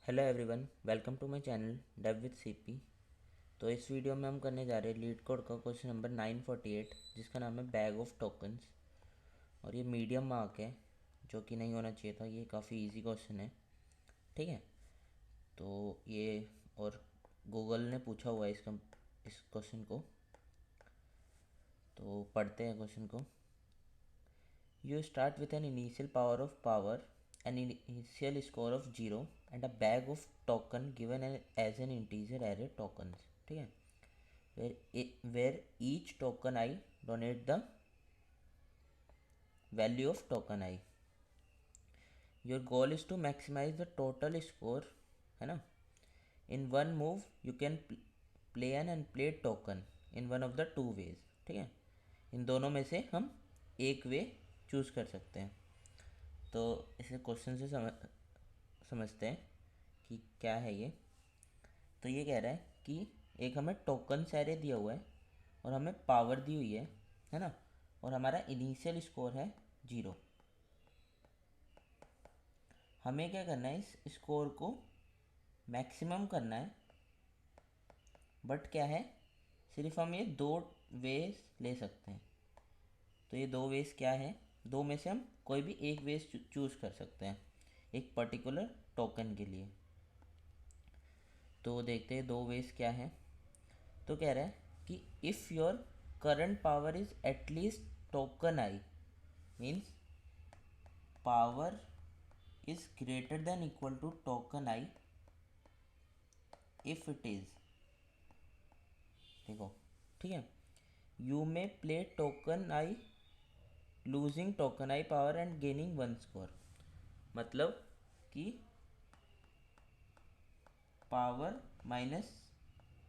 Hello everyone, welcome to my channel Dev with CP. तो इस video में हम करने जा रहे हैं लीड कोड का क्वेश्चन नंबर 948, जिसका नाम है बैग ऑफ टोकन्स। और ये मीडियम मार्क है, जो कि नहीं होना चाहिए था। ये काफ़ी इजी क्वेश्चन है, ठीक है। तो ये और गूगल ने पूछा हुआ है इस क्वेश्चन को। तो पढ़ते हैं क्वेश्चन को। You start with an initial power of power, an initial score of 0 and a bag of token given as an integer array tokens. ठीक है, where each token I donate the value of token I. Your goal is to maximize the total score, है ना। In one move you can play an unplayed token in one of the two ways. ठीक है, इन दोनों में से हम एक वे choose कर सकते हैं। तो इसे क्वेश्चन से समझते हैं कि क्या है ये। तो ये कह रहा है कि एक हमें टोकन एरे दिया हुआ है और हमें पावर दी हुई है ना। और हमारा इनिशियल स्कोर है 0। हमें क्या करना है, इस स्कोर को मैक्सिमम करना है। बट क्या है, सिर्फ हम ये दो वेज ले सकते हैं। तो ये दो वेज क्या है, दो में से हम कोई भी एक वेज चूज़ कर सकते हैं एक पर्टिकुलर टोकन के लिए। तो देखते हैं दो वेज क्या है। तो कह रहा है कि if your current power is at least token I, means power is greater than equal to token I if it is, देखो ठीक है, you may play token I losing token I power and gaining one score. मतलब कि power minus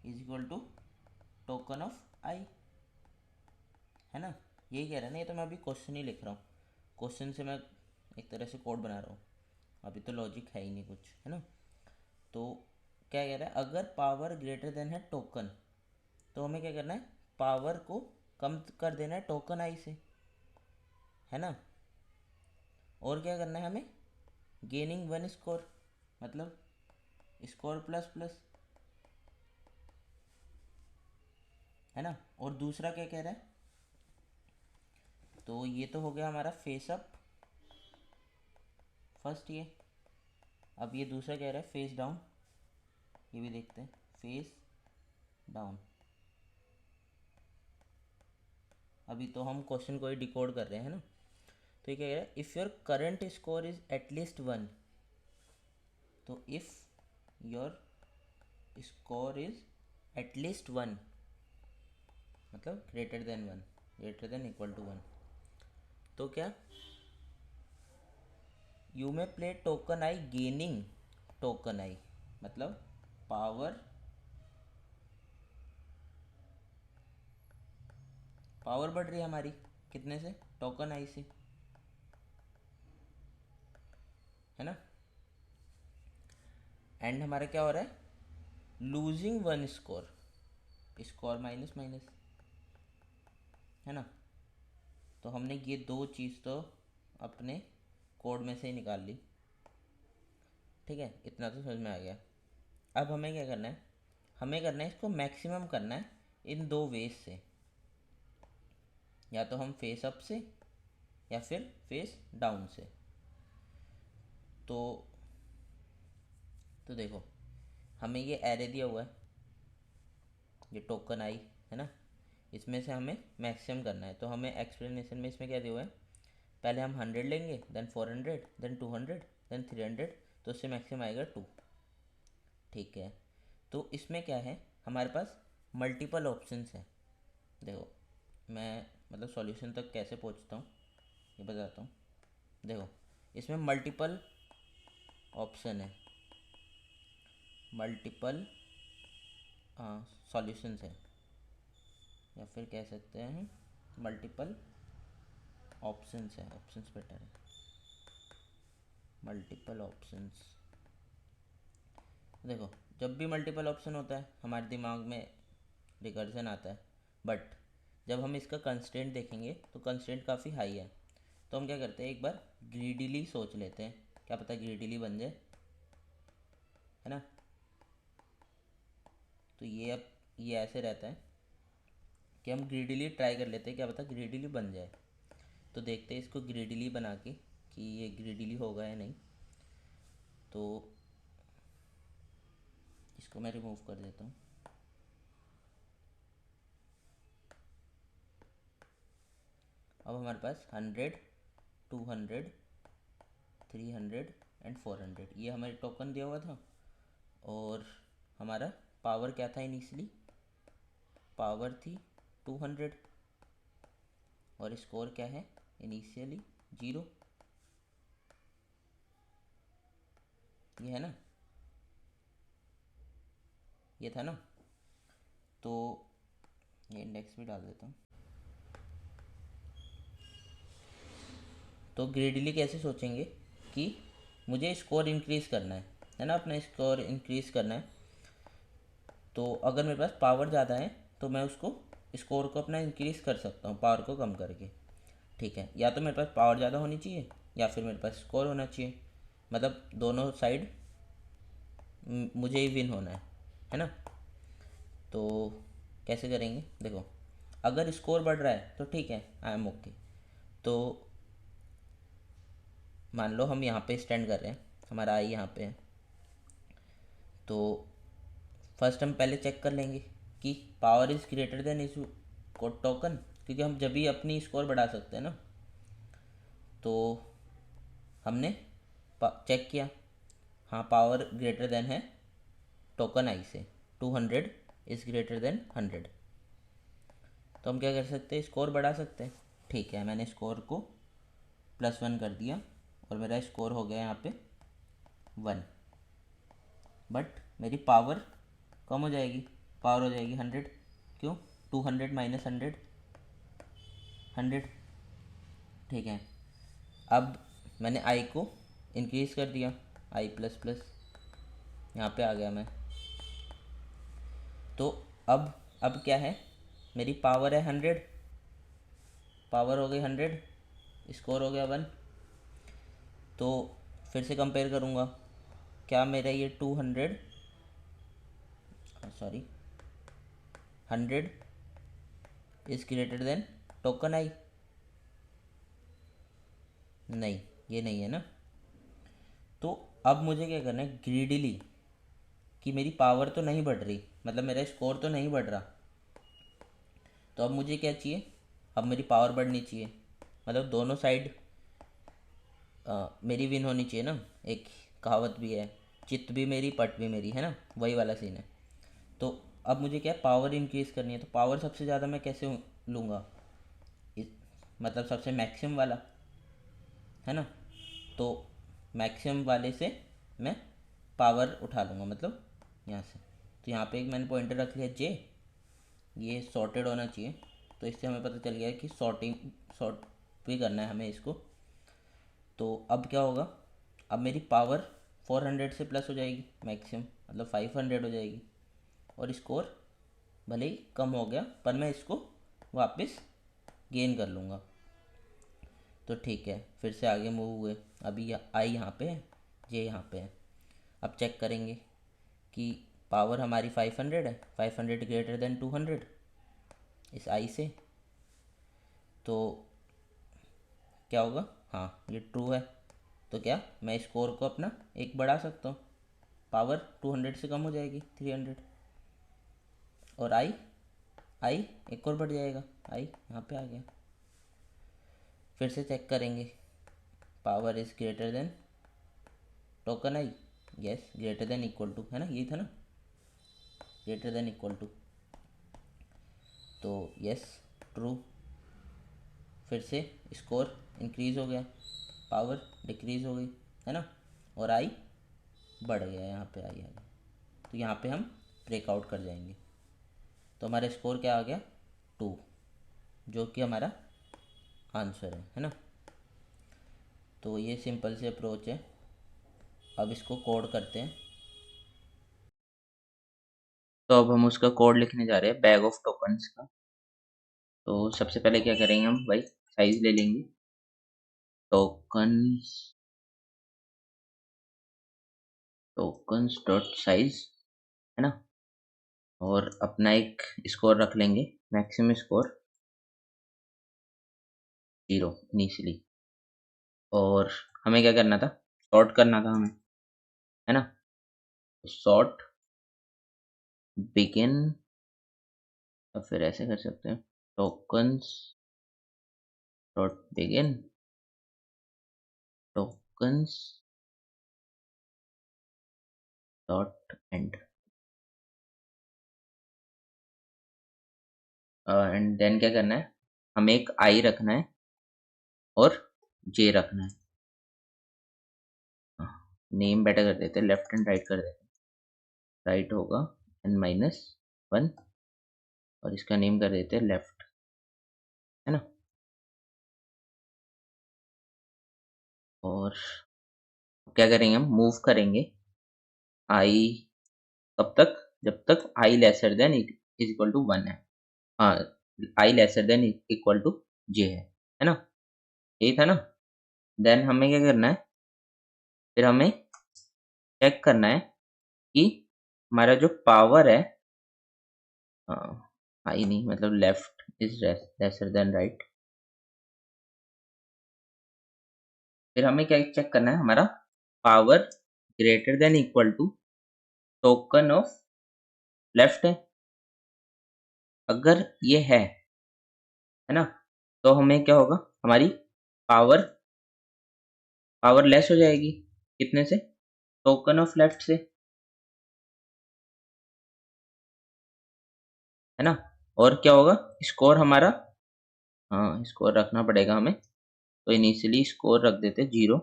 is equal to token of I, है ना। यही कह रहा है ना। ये तो मैं अभी क्वेश्चन ही लिख रहा हूँ, क्वेश्चन से मैं एक तरह से कोड बना रहा हूँ। अभी तो लॉजिक है ही नहीं कुछ, है ना। तो क्या कह रहा है, अगर पावर ग्रेटर देन है टोकन, तो हमें क्या करना है, पावर को कम कर देना है टोकन आई से, है ना। और क्या करना है हमें, गेनिंग वन स्कोर, मतलब स्कोर प्लस प्लस, है ना। और दूसरा क्या कह रहा है, तो ये तो हो गया हमारा फेस अप फर्स्ट ये। अब ये दूसरा कह रहा है फेस डाउन, ये भी देखते हैं फेस डाउन। अभी तो हम क्वेश्चन को ही डिकोड कर रहे हैं ना। तो ये क्या कह रहा है, if your current score is at least one. तो if your score is at least one, मतलब greater than one, greater than equal to one, तो क्या, you may play token I gaining token I, मतलब पावर पावर बढ़ रही है हमारी, कितने से, टोकन आई से, है ना। एंड हमारा क्या हो रहा है, losing one score, score minus minus, है ना। तो हमने ये दो चीज़ तो अपने कोड में से ही निकाल ली, ठीक है। इतना तो समझ में आ गया। अब हमें क्या करना है, हमें करना है इसको मैक्सिमम करना है इन दो वेज से, या तो हम फेस अप से या फिर फेस डाउन से। तो देखो, हमें ये एरे दिया हुआ है, ये टोकन आई, है ना। इसमें से हमें मैक्सिमम करना है। तो हमें एक्सप्लेनेशन में इसमें क्या दिया हुआ है, पहले हम 100 लेंगे, देन 400, देन 200, देन 300, तो उससे मैक्सिमम आएगा 2, ठीक है। तो इसमें क्या है, हमारे पास मल्टीपल ऑप्शंस हैं। देखो, मैं मतलब सॉल्यूशन तक कैसे पहुंचता हूँ ये बताता हूँ। देखो, इसमें मल्टीपल ऑप्शन है, मल्टीपल सॉल्यूशंस है, या फिर कह सकते हैं मल्टीपल ऑप्शंस है, ऑप्शंस बेटर है, मल्टीपल ऑप्शंस। देखो, जब भी मल्टीपल ऑप्शन होता है हमारे दिमाग में रिकर्जन आता है। बट जब हम इसका कंस्ट्रेंट देखेंगे तो कंस्ट्रेंट काफ़ी हाई है। तो हम क्या करते हैं, एक बार ग्रीडीली सोच लेते हैं, क्या पता ग्रीडीली बन जाए। है ना। तो ये अब ये ऐसे रहता है कि हम ग्रीडीली ट्राई कर लेते हैं, क्या पता ग्रीडीली बन जाए। तो देखते हैं इसको ग्रीडीली बना के कि ये ग्रीडीली होगा या नहीं। तो इसको मैं रिमूव कर देता हूँ। अब हमारे पास 100, 200, 300 एंड 400 ये हमारे टोकन दिया हुआ था। और हमारा पावर क्या था इनिशियली, पावर थी 200 और स्कोर क्या है इनिशियली 0। ये है ना, ये था ना। तो ये इंडेक्स भी डाल देता हूँ। तो ग्रेडली कैसे सोचेंगे कि मुझे स्कोर इंक्रीज़ करना है ना, अपना स्कोर इंक्रीज़ करना है। तो अगर मेरे पास पावर ज़्यादा है तो मैं उसको स्कोर को अपना इंक्रीज़ कर सकता हूँ पावर को कम करके। ठीक है, या तो मेरे पास पावर ज़्यादा होनी चाहिए या फिर मेरे पास स्कोर होना चाहिए, मतलब दोनों साइड मुझे ही विन होना है ना। तो कैसे करेंगे देखो, अगर स्कोर बढ़ रहा है तो ठीक है, आई एम ओके। तो मान लो हम यहाँ पे स्टैंड कर रहे हैं, हमारा आई यहाँ पे है। तो फर्स्ट हम पहले चेक कर लेंगे कि पावर इज़ ग्रेटर देन इस टोकन, क्योंकि हम जब भी अपनी स्कोर बढ़ा सकते हैं ना। तो हमने चेक किया, हाँ पावर ग्रेटर देन है टोकन आई से, 200 इज़ ग्रेटर देन 100। तो हम क्या कर सकते हैं, स्कोर बढ़ा सकते हैं। ठीक है, मैंने स्कोर को +1 कर दिया और मेरा स्कोर हो गया यहाँ पे 1। बट मेरी पावर कम हो जाएगी, पावर हो जाएगी 100। क्यों, 200 माइनस 100, 100। ठीक है, अब मैंने आई को इंक्रीज़ कर दिया, आई प्लस प्लस, यहाँ पे आ गया मैं। तो अब क्या है, मेरी पावर है 100, पावर हो गई 100, स्कोर हो गया 1। तो फिर से कंपेयर करूँगा, क्या मेरा ये 200 sorry 100 is greater than token I, नहीं ये नहीं है ना। तो अब मुझे क्या करना है, ग्रीडीली, कि मेरी पावर तो नहीं बढ़ रही, मतलब मेरा स्कोर तो नहीं बढ़ रहा। तो अब मुझे क्या चाहिए, अब मेरी पावर बढ़नी चाहिए, मतलब दोनों साइड मेरी विन होनी चाहिए ना। एक कहावत भी है, चित भी मेरी पट भी मेरी, है ना, वही वाला सीन है। तो अब मुझे क्या है, पावर इंक्रीज़ करनी है। तो पावर सबसे ज़्यादा मैं कैसे लूँगा, इस मतलब सबसे मैक्सिमम वाला, है ना। तो मैक्सिमम वाले से मैं पावर उठा लूँगा, मतलब यहाँ से। तो यहाँ पे एक मैंने पॉइंटर रख लिया जे, ये सॉर्टेड होना चाहिए। तो इससे हमें पता चल गया कि सॉर्ट भी करना है हमें इसको। तो अब क्या होगा, अब मेरी पावर 400 से प्लस हो जाएगी मैक्सिमम, मतलब 500 हो जाएगी। और स्कोर भले ही कम हो गया पर मैं इसको वापस गेन कर लूँगा। तो ठीक है, फिर से आगे मूव हुए। अभी आई यहाँ पे है, जे यहाँ पे है। अब चेक करेंगे कि पावर हमारी 500 है, 500 ग्रेटर देन 200 इस आई से। तो क्या होगा, हाँ ये ट्रू है। तो क्या मैं स्कोर को अपना एक बढ़ा सकता हूँ, पावर 200 से कम हो जाएगी 300। और आई आई एक और बढ़ जाएगा, आई यहाँ पे आ गया। फिर से चेक करेंगे, power is greater than token I, yes greater than equal to, है ना, यही था ना, ग्रेटर देन इक्वल टू। तो यस ट्रू। फिर से स्कोर इंक्रीज़ हो गया, पावर डिक्रीज़ हो गई, है ना, और आई बढ़ गया, यहाँ पे आई आ गया। तो यहाँ पे हम ब्रेकआउट कर जाएंगे। तो हमारा स्कोर क्या आ गया 2, जो कि हमारा आंसर है ना। तो ये सिंपल से अप्रोच है। अब इसको कोड करते हैं। तो अब हम उसका कोड लिखने जा रहे हैं, बैग ऑफ टोकन्स का। तो सबसे पहले क्या करेंगे हम भाई, साइज ले लेंगे टोकन्स टोकन्स डॉट साइज, है ना, और अपना एक स्कोर रख लेंगे, मैक्सिमम स्कोर 0 इनिशियली। और हमें क्या करना था, सॉर्ट करना था हमें, है ना, सॉर्ट बिगिन, और फिर ऐसे कर सकते हैं tokens dot begin, tokens dot end, and then क्या करना है, हमें एक आई रखना है और जे रखना है। नेम बेटर कर देते हैं, लेफ्ट एंड राइट कर देते हैं, राइट होगा n-1 और इसका नेम कर देते हैं लेफ्ट, है ना। और क्या करेंगे, हम मूव करेंगे आई, कब तक, जब तक I lesser than is equal to 1 है, हाँ, I lesser than equal to J है ना, यही था ना। देन हमें क्या करना है, फिर हमें चेक करना है कि हमारा जो पावर है, आई नहीं मतलब left is lesser than right, फिर हमें क्या चेक करना है, हमारा power greater than equal to token of left है। अगर ये है ना, तो हमें क्या होगा, हमारी पावर पावर लेस हो जाएगी, कितने से, टोकन ऑफ लेफ्ट से, है ना। और क्या होगा, स्कोर हमारा, हाँ स्कोर रखना पड़ेगा हमें, तो इनिशियली स्कोर रख देते 0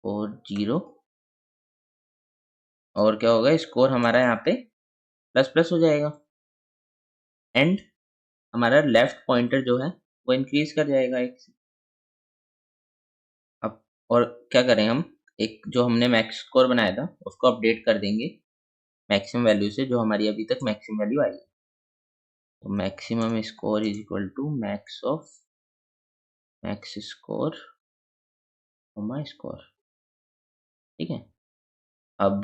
और 0, और क्या होगा, स्कोर हमारा यहाँ पे प्लस प्लस हो जाएगा, एंड हमारा लेफ्ट पॉइंटर जो है वो इंक्रीज कर जाएगा एक से। अब और क्या करें हम, एक जो हमने मैक्स स्कोर बनाया था उसको अपडेट कर देंगे मैक्सिमम वैल्यू से, जो हमारी अभी तक मैक्सिमम वैल्यू आई है। तो maximum score is equal to max of max score my score, ठीक है। अब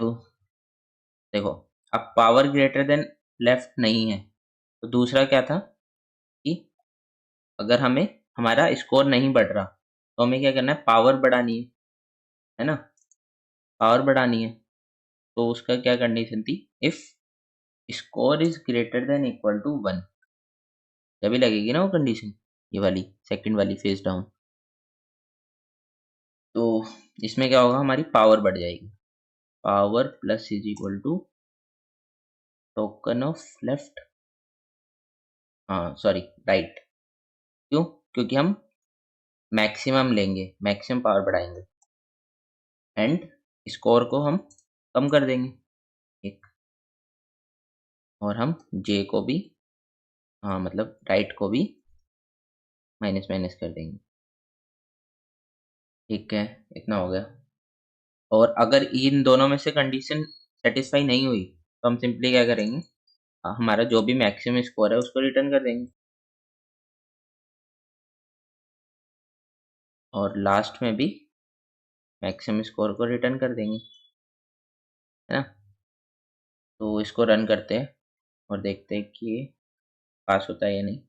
देखो, अब पावर ग्रेटर देन लेफ्ट नहीं है, तो दूसरा क्या था कि अगर हमें हमारा स्कोर नहीं बढ़ रहा, तो हमें क्या करना है, पावर बढ़ानी है ना, पावर बढ़ानी है। तो उसका क्या कंडीशन थी, if score is greater than equal to 1, तभी लगेगी ना वो कंडीशन, ये वाली सेकंड वाली फेस डाउन। तो इसमें क्या होगा, हमारी पावर बढ़ जाएगी, power plus is equal to token of left, हाँ सॉरी राइट, क्यों, क्योंकि हम मैक्सिमम लेंगे, मैक्सिमम पावर बढ़ाएंगे, एंड स्कोर को हम कम कर देंगे एक, और हम जे को भी, हाँ मतलब राइट को भी माइनस माइनस कर देंगे, ठीक है, इतना हो गया। और अगर इन दोनों में से कंडीशन सेटिस्फाई नहीं हुई, तो हम सिंपली क्या करेंगे, हमारा जो भी मैक्सिमम स्कोर है उसको रिटर्न कर देंगे, और लास्ट में भी मैक्सिमम स्कोर को रिटर्न कर देंगे, है ना। तो इसको रन करते हैं और देखते हैं कि ये पास होता है या नहीं।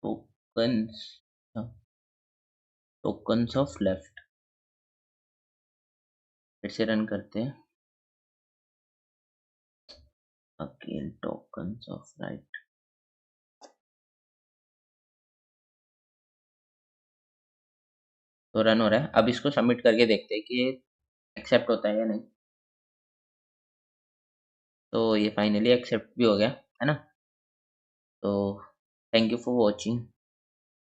टोकन्स टोकन्स ऑफ लेफ्ट, फिर से रन करते हैं, अगेन टोकन्स ऑफ राइट, तो रन हो रहा है। अब इसको सबमिट करके देखते हैं कि ये एक्सेप्ट होता है या नहीं। तो ये फाइनली एक्सेप्ट भी हो गया, है ना। तो थैंक यू फॉर वॉचिंग।